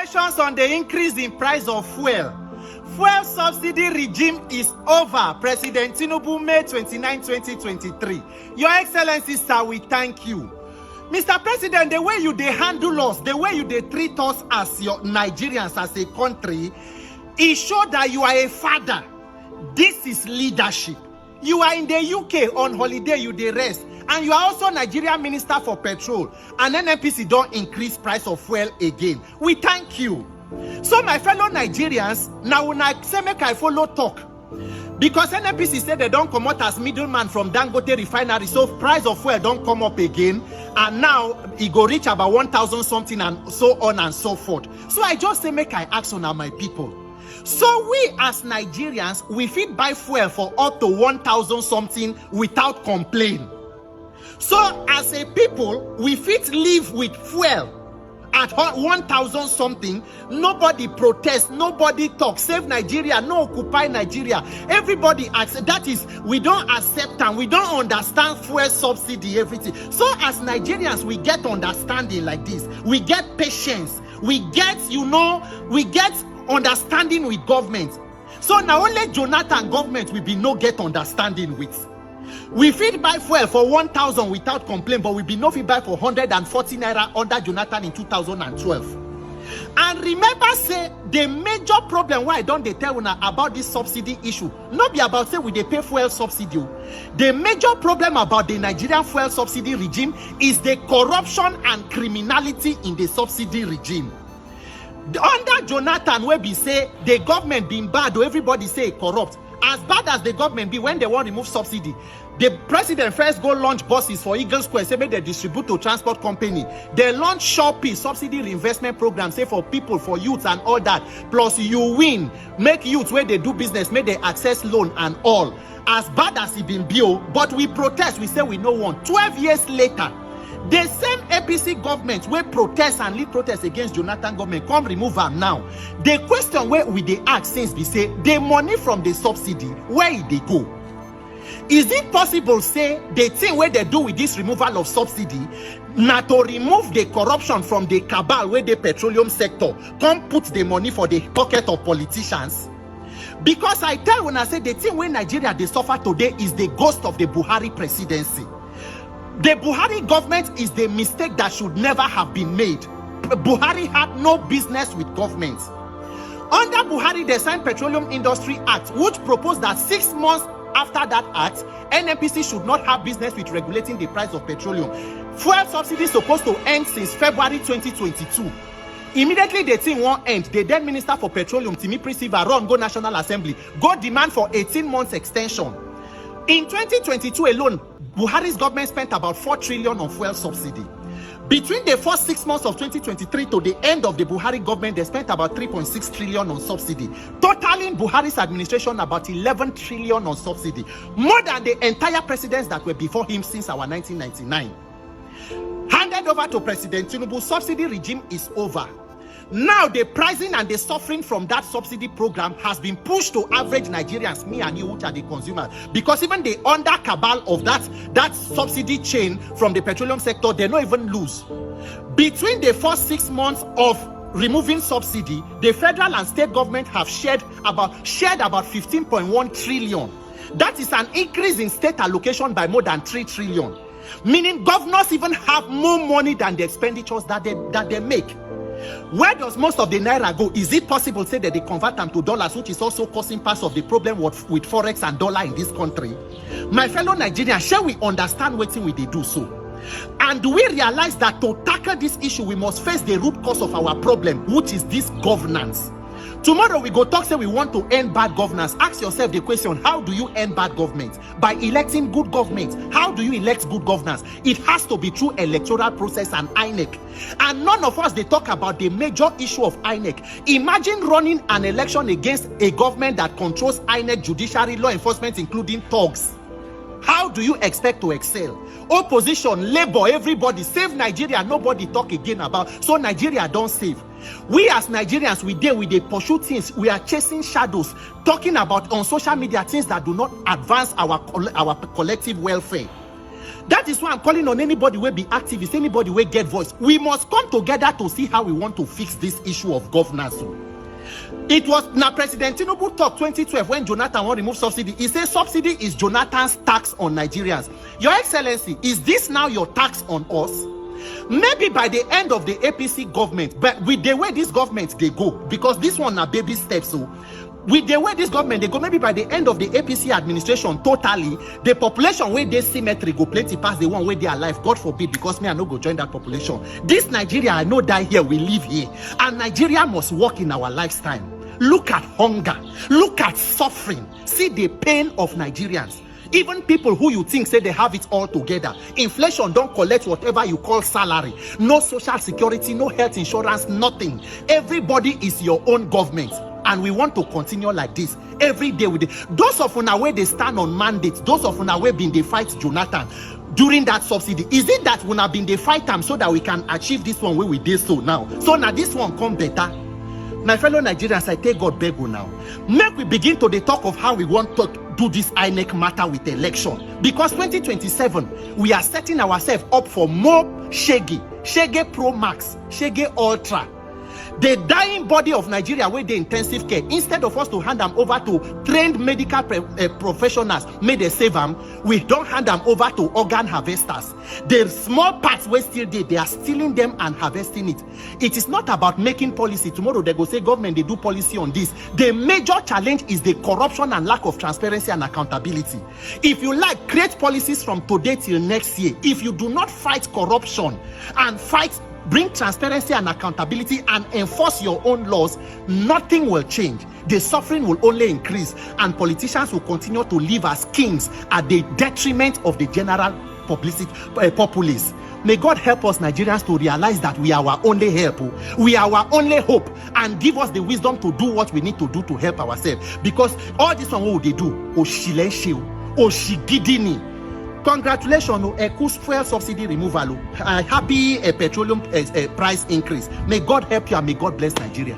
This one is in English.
Congratulations on the increase in price of fuel. Fuel subsidy regime is over. President Tinubu, May 29, 2023. Your Excellency, sir, we thank you. Mr. President, the way you dey handle us, the way you dey treat us as your Nigerians, as a country, it shows that you are a father. This is leadership. You are in the UK on holiday, you dey rest. And you are also Nigerian Minister for Petrol. And NNPC don't increase price of fuel again. We thank you. So my fellow Nigerians, now when I say make I follow talk. Because NNPC said they don't come out as middleman from Dangote refinery. So price of fuel don't come up again. And now it go reach about 1,000 something and so on and so forth. So I just say make I ask on my people. So we as Nigerians, we fit buy fuel for up to 1,000 something without complaint. So as a people, we fit live with fuel at 1,000 something. Nobody protests, nobody talks. Save Nigeria, no occupy Nigeria. Everybody accept. That is, we don't accept and we don't understand fuel subsidy, everything. So as Nigerians, we get understanding like this. We get patience. We get, we get understanding with government. So now only Jonathan government will be no get understanding with. We fit buy fuel for 1,000 without complaint, but we be no fit buy for 140 naira under Jonathan in 2012. And remember, say the major problem why I don't tell una about this subsidy issue, not be about say we dey pay fuel subsidy. The major problem about the Nigerian fuel subsidy regime is the corruption and criminality in the subsidy regime. Under Jonathan, where we say the government being bad, or everybody say corrupt. As bad as the government be, when they want to remove subsidy, the president first go launch buses for Eagle Square, say make they distribute to transport company. They launch Shopee subsidy reinvestment program, say for people, for youths and all that. Plus you win, make youths where they do business, make they access loan and all. As bad as it been built, but we protest, we say we no want. 12 years later, the same APC government wey protest and lead protest against Jonathan government come remove them now. The question where we dey ask since be say the money from the subsidy, where e dey go? Is it possible say the thing where they do with this removal of subsidy na to remove the corruption from the cabal where the petroleum sector come put the money for the pocket of politicians? Because I tell when I say the thing where Nigeria they suffer today is the ghost of the Buhari presidency. The Buhari government is the mistake that should never have been made. Buhari had no business with government. Under Buhari, they signed Petroleum Industry Act, which proposed that 6 months after that act, NNPC should not have business with regulating the price of petroleum. Fuel subsidy is supposed to end since February 2022. Immediately the thing won't end. The then Minister for Petroleum, Timi Prisiva, run go National Assembly, go demand for 18 months extension. In 2022 alone, Buhari's government spent about 4 trillion on fuel subsidy. Between the first 6 months of 2023 to the end of the Buhari government, they spent about 3.6 trillion on subsidy. Totaling Buhari's administration about 11 trillion on subsidy. More than the entire presidents that were before him since our 1999. Handed over to President Tinubu, subsidy regime is over. Now the pricing and the suffering from that subsidy program has been pushed to average Nigerians, me and you, which are the consumers. Because even the under cabal of that subsidy chain from the petroleum sector, they don't even lose. Between the first 6 months of removing subsidy, the federal and state government have shared about 15.1 trillion. That is an increase in state allocation by more than 3 trillion. Meaning governors even have more money than the expenditures that they make. Where does most of the naira go? Is it possible to say that they convert them to dollars, which is also causing parts of the problem with forex and dollar in this country? My fellow Nigerians, shall we understand what we they do so? And do we realize that to tackle this issue, we must face the root cause of our problem, which is this governance? Tomorrow we go talk, say we want to end bad governance. Ask yourself the question, how do you end bad government? By electing good government. How do you elect good governance? It has to be through electoral process and INEC. And none of us, they talk about the major issue of INEC. Imagine running an election against a government that controls INEC, judiciary, law enforcement, including thugs. How do you expect to excel? Opposition, labor, everybody, save Nigeria, nobody talk again about. So Nigeria don't save. We as Nigerians, we pursue things. We are chasing shadows, talking about on social media things that do not advance our collective welfare. That is why I'm calling on anybody will be activist, anybody will get voice. We must come together to see how we want to fix this issue of governance. It was now President Tinubu talk 2012 when Jonathan want to remove subsidy. He says subsidy is Jonathan's tax on Nigerians. Your Excellency, is this now your tax on us? Maybe by the end of the APC government, but with the way this government they go, because this one are baby steps. So with the way this government they go, maybe by the end of the APC administration, totally the population where they symmetry go plenty past the one where they are alive. God forbid, because me I no go join that population. This Nigeria, I know die here, we live here, and Nigeria must work in our lifetime. Look at hunger, look at suffering, see the pain of Nigerians. Even people who you think say they have it all together, inflation don't collect whatever you call salary, no social security, no health insurance, nothing. Everybody is your own government, and we want to continue like this every day with it. Those of una where they stand on mandates, those of una where been they fight Jonathan during that subsidy, is it that una been they fight them so that we can achieve this one where we did so now? So now this one come better. My fellow Nigerians, I take God beg you now. Make we begin to the talk of how we want to do this INEC matter with election. Because 2027, we are setting ourselves up for more Shege Pro Max, Shege Ultra. The dying body of Nigeria where the intensive care, instead of us to hand them over to trained medical professionals, may they save them, we don't hand them over to organ harvesters. The small parts where still they are stealing them and harvesting it. It is not about making policy. Tomorrow they go say government, they do policy on this. The major challenge is the corruption and lack of transparency and accountability. If you like, create policies from today till next year. If you do not fight corruption and bring transparency and accountability and enforce your own laws, nothing will change. The suffering will only increase, and politicians will continue to live as kings at the detriment of the general populace. May God help us Nigerians to realize that we are our only help, we are our only hope, and give us the wisdom to do what we need to do to help ourselves. Because all this one, what would they do? Oshigidini. Congratulations, fuel subsidy removal. Happy petroleum price increase. May God help you and may God bless Nigeria.